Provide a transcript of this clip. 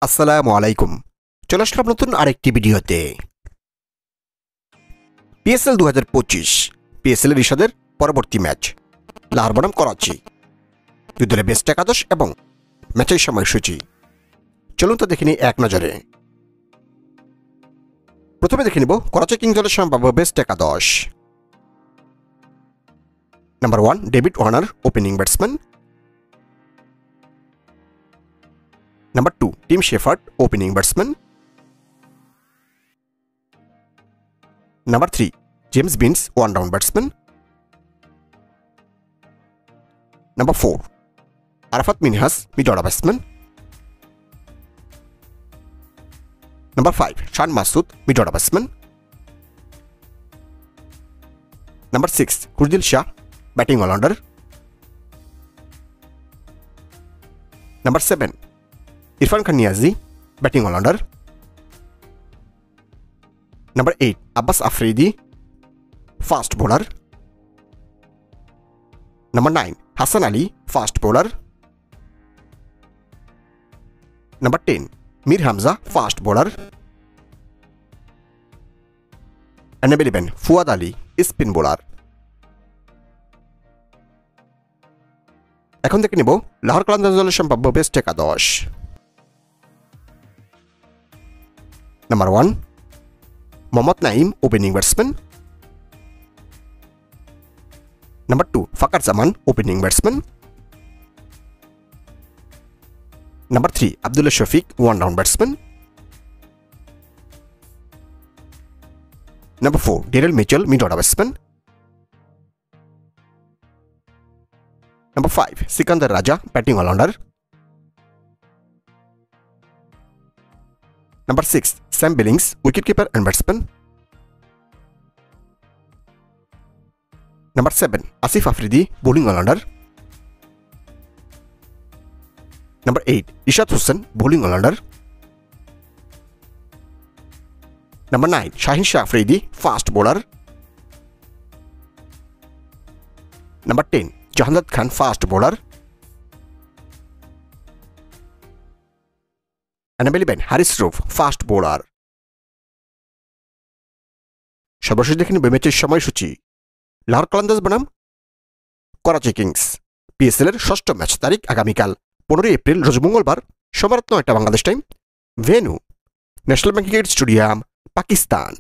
আসসালামু আলাইকুম। চলে আসলাম নতুন আরেকটি ভিডিওতে। পিএসএল 2025 পিএসএল এর ইশাদের পরবর্তী ম্যাচ লাহোর বনাম করাচি, দুই দলের বেস্ট একাদশ এবং ম্যাচের সময়সূচি চলুন তো দেখে নিই এক নজরে। প্রথমে দেখে নিব করাচি কিংস দলের সম্ভাব্য বেস্ট একাদশ। Number 1 David Warner, opening batsman. Number 2 Tim Shepherd, opening batsman. Number 3 James Vince, one down batsman. Number 4 Arafat Minhas, mid order batsman. Number 5 Shan Masood, mid order batsman. Number 6 Khushdil Shah, batting allrounder. Number 7 Irfan Khan Niazi, batting allrounder. Number 8 Abbas Afridi, fast bowler. Number 9 Hasan Ali, fast bowler. Number 10 Mir Hamza, fast bowler. Number 11 Fuad Ali, spin bowler. এখন দেখে নিব লাহোর কালান্দাজ দলের সম্ভাব্য best একাদশ। Number 1 Mohammad Naim, opening batsman. Number 2 Fakhar Zaman, opening batsman. Number 3 Abdullah Shafique, one down batsman. Number 4 Daryl Mitchell, mid order batsman. Number 5 Sikandar Raza, batting allrounder. Number 6 Sam Billings, wicket keeper and batsman. Number 7 Asif Afridi, bowling allrounder. Number 8 Irshad Hussain, bowling allrounder. Number 9 Shaheen Shah Afridi, fast bowler. Number 10 জাহানাদ Khan, fast bowler. Number 11 Haris roof, fast bowler. সর্বশেষ দেখে নিব ম্যাচের সময়সূচি। লাহোর কালান্দাজ বনাম Karachi Kings PSL এর ষষ্ঠ match তারিখ আগামীকাল 15 এপ্রিল রোজ মঙ্গলবার, সময় রাত 9টা Bangladesh time. Venue National Bank Cricket Stadium, Pakistan.